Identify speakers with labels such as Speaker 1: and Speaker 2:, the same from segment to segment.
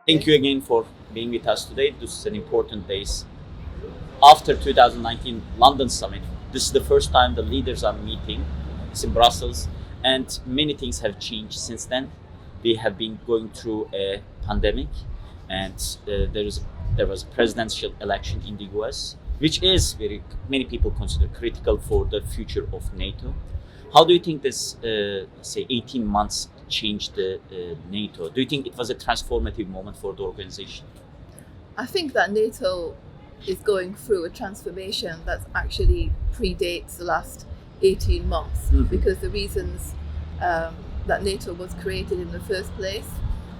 Speaker 1: Thank you again for being with us today. This is an important day. After 2019 London summit, this is the first time the leaders are meeting. It's in Brussels, and many things have changed since then. We have been going through a pandemic, and there was a presidential election in the US, which is many people consider critical for the future of NATO. How do you think this, say, 18 months changed the NATO? Do you think it was a transformative moment for the organization?
Speaker 2: I think that NATO is going through a transformation that actually predates the last 18 months because the reasons that NATO was created in the first place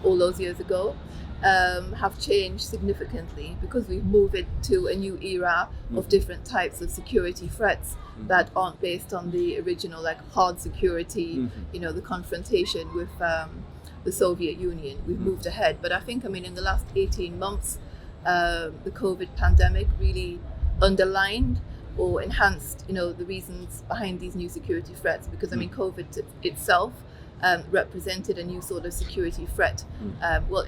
Speaker 2: all those years ago have changed significantly because we've moved into a new era of different types of security threats that aren't based on the original hard security, the confrontation with the Soviet Union. We've moved ahead, but I think in the last 18 months the COVID pandemic really underlined or enhanced the reasons behind these new security threats because COVID itself represented a new sort of security threat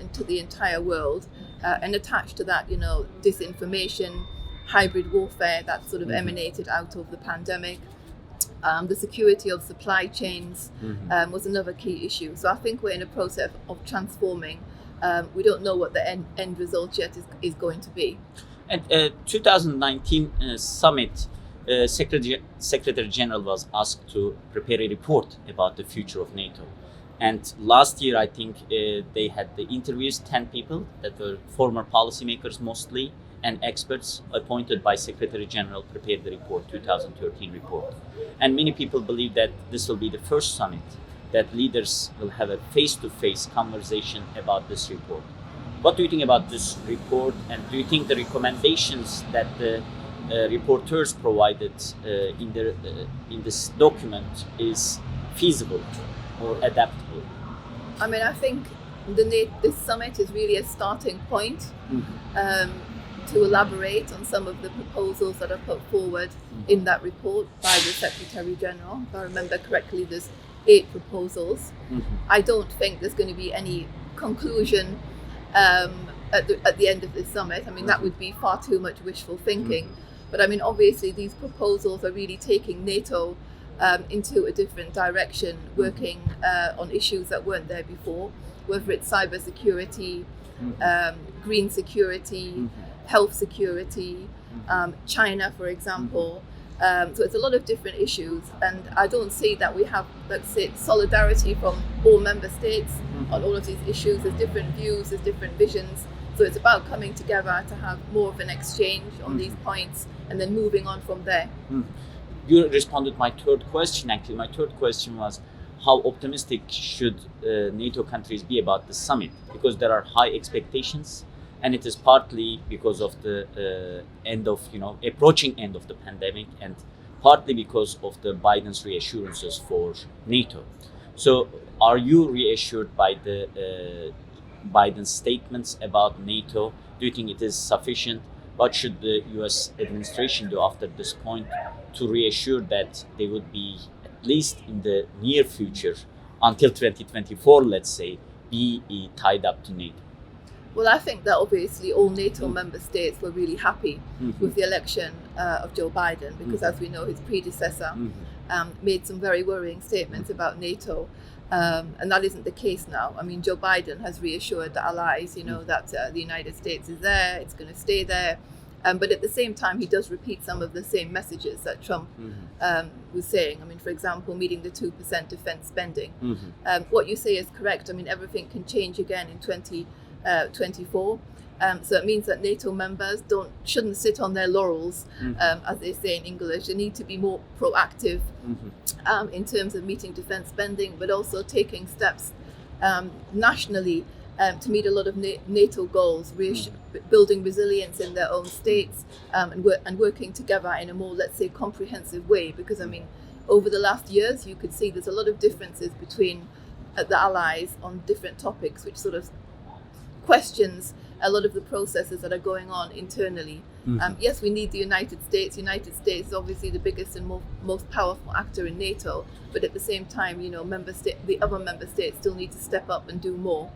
Speaker 2: into the entire world, and attached to that disinformation, hybrid warfare that sort of emanated out of the pandemic. The security of supply chains was another key issue. So I think we're in a process of transforming. We don't know what the end result yet is going to be.
Speaker 1: At 2019 summit, Secretary General was asked to prepare a report about the future of NATO. And last year, I think they had the interviews, 10 people that were former policymakers mostly, and experts appointed by Secretary General prepared the report, 2013 report. And many people believe that this will be the first summit that leaders will have a face-to-face conversation about this report. What do you think about this report, and do you think the recommendations that the reporters provided in this document is feasible or adaptable?
Speaker 2: I think this summit is really a starting point to elaborate on some of the proposals that are put forward in that report by the Secretary General. If I remember correctly, there's 8 proposals. I don't think there's going to be any conclusion at the end of this summit. That would be far too much wishful thinking. But obviously these proposals are really taking NATO into a different direction, working on issues that weren't there before, whether it's cybersecurity, green security, health security, China, for example. So it's a lot of different issues, and I don't see that we have, let's say, solidarity from all member states on all of these issues. There's different views, there's different visions. So it's about coming together to have more of an exchange on these points and then moving on from there.
Speaker 1: You responded to my third question. Actually, my third question was, how optimistic should NATO countries be about the summit? Because there are high expectations, and it is partly because of the approaching end of the pandemic, and partly because of the Biden's reassurances for NATO. So are you reassured by the Biden's statements about NATO? Do you think it is sufficient? What should the US administration do after this point to reassure that they would be, at least in the near future, until 2024, let's say, be tied up to NATO?
Speaker 2: Well, I think that obviously all NATO member states were really happy with the election of Joe Biden because, as we know, his predecessor made some very worrying statements about NATO. And that isn't the case now. Joe Biden has reassured the allies, that the United States is there, it's going to stay there. But at the same time, he does repeat some of the same messages that Trump was saying. For example, meeting the 2% defense spending. What you say is correct. Everything can change again in 2024. So it means that NATO members shouldn't sit on their laurels, as they say in English. They need to be more proactive in terms of meeting defense spending, but also taking steps nationally to meet a lot of NATO goals, building resilience in their own states, and working together in a more, let's say, comprehensive way. Because over the last years, you could see there's a lot of differences between the allies on different topics, which sort of questions a lot of the processes that are going on internally. Yes, we need the United States. United States is obviously the biggest and most powerful actor in NATO, but at the same time, the other member states still need to step up and do more.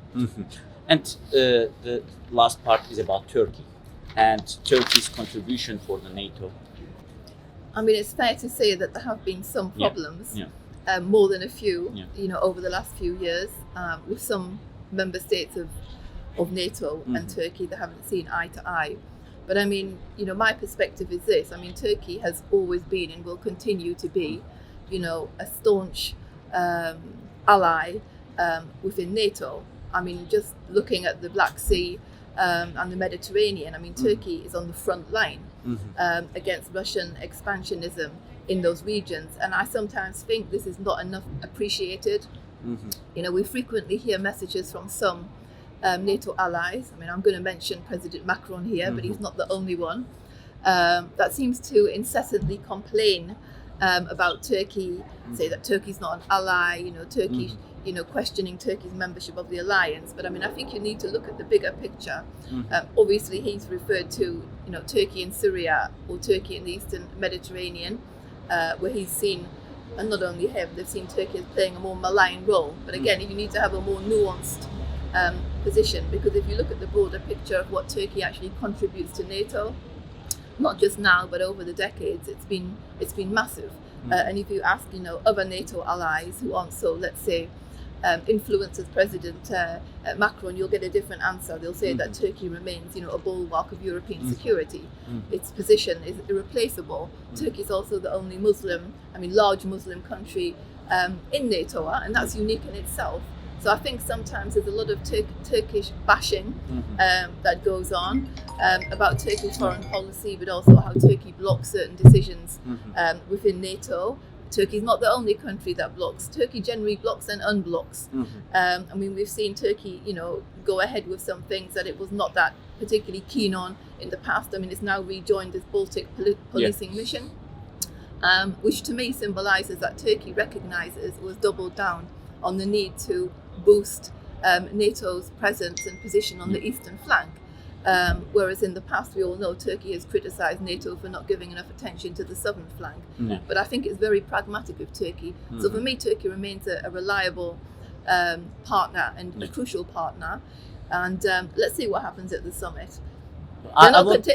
Speaker 1: And the last part is about Turkey and Turkey's contribution for the NATO.
Speaker 2: I mean, it's fair to say that there have been some problems, more than a few, over the last few years, with some member states of NATO and Turkey that haven't seen eye to eye. But I mean, my perspective is this. I mean, Turkey has always been and will continue to be, a staunch ally within NATO. I mean, just looking at the Black Sea and the Mediterranean, I mean, Turkey is on the front line against Russian expansionism in those regions. And I sometimes think this is not enough appreciated. We frequently hear messages from some NATO allies. I mean, I'm going to mention President Macron here, but he's not the only one, that seems to incessantly complain about Turkey, say that Turkey's not an ally, Turkey, questioning Turkey's membership of the alliance. But I mean, I think you need to look at the bigger picture. Obviously, he's referred to, Turkey in Syria or Turkey in the Eastern Mediterranean, where he's seen, and not only him, they've seen Turkey as playing a more malign role. But again, you need to have a more nuanced position, because if you look at the broader picture of what Turkey actually contributes to NATO, not just now but over the decades, it's been massive. And if you ask other NATO allies who aren't so, let's say, influenced as President Macron, you'll get a different answer. They'll say that Turkey remains a bulwark of European security. Its position is irreplaceable. Turkey is also the only large Muslim country in NATO, and that's unique in itself. So I think sometimes there's a lot of Turkish bashing that goes on about Turkish foreign policy, but also how Turkey blocks certain decisions within NATO. Turkey's not the only country that blocks. Turkey generally blocks and unblocks. I mean, we've seen Turkey, go ahead with some things that it was not that particularly keen on in the past. I mean, it's now rejoined this Baltic policing mission, which to me symbolizes that Turkey recognizes or has doubled down on the need to boost NATO's presence and position on the eastern flank. Whereas in the past, we all know Turkey has criticised NATO for not giving enough attention to the southern flank. But I think it's very pragmatic of Turkey. So for me, Turkey remains a reliable partner and a crucial partner. And let's see what happens at the summit.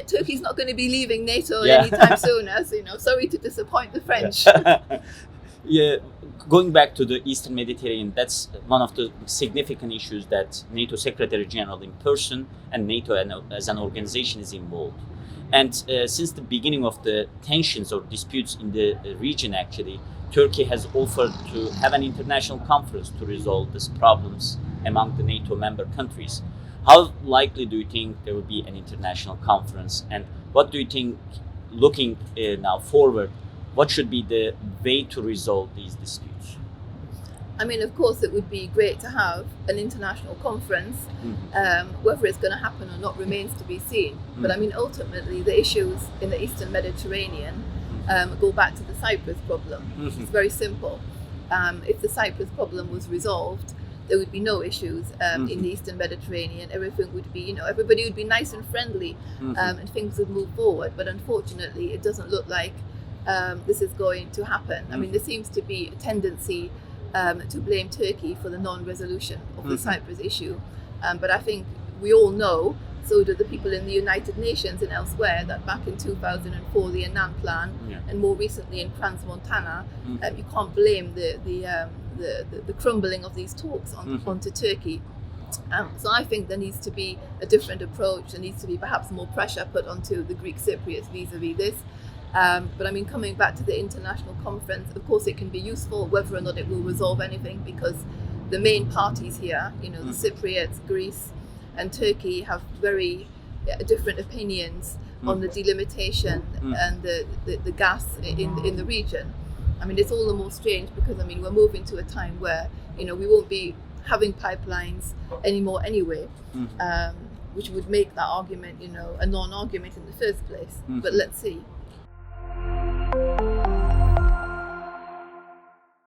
Speaker 2: Turkey's not going to be leaving NATO anytime soon, as sorry to disappoint the French.
Speaker 1: Going back to the Eastern Mediterranean, that's one of the significant issues that NATO Secretary General in person and NATO as an organization is involved. And since the beginning of the tensions or disputes in the region, actually, Turkey has offered to have an international conference to resolve these problems among the NATO member countries. How likely do you think there will be an international conference? And what do you think, looking now forward, what should be the way to resolve these disputes?
Speaker 2: I mean, of course, it would be great to have an international conference. Whether it's going to happen or not remains to be seen. But I mean, ultimately, the issues in the Eastern Mediterranean go back to the Cyprus problem. It's very simple. If the Cyprus problem was resolved, there would be no issues in the Eastern Mediterranean. Everything would be, everybody would be nice and friendly, and things would move forward. But unfortunately, it doesn't look like this is going to happen. I mean, there seems to be a tendency to blame Turkey for the non-resolution of the Cyprus issue. But I think we all know, so do the people in the United Nations and elsewhere, that back in 2004, the Annan Plan, and more recently in Trans-Montana, you can't blame the crumbling of these talks onto Turkey. So I think there needs to be a different approach. There needs to be perhaps more pressure put onto the Greek Cypriots vis-a-vis this. But I mean, coming back to the international conference, of course it can be useful. Whether or not it will resolve anything, because the main parties here, the Cypriots, Greece and Turkey, have very different opinions on the delimitation and the gas in the region. I mean, it's all the more strange because, I mean, we're moving to a time where, we won't be having pipelines anymore anyway, which would make that argument, a non-argument in the first place. But let's see.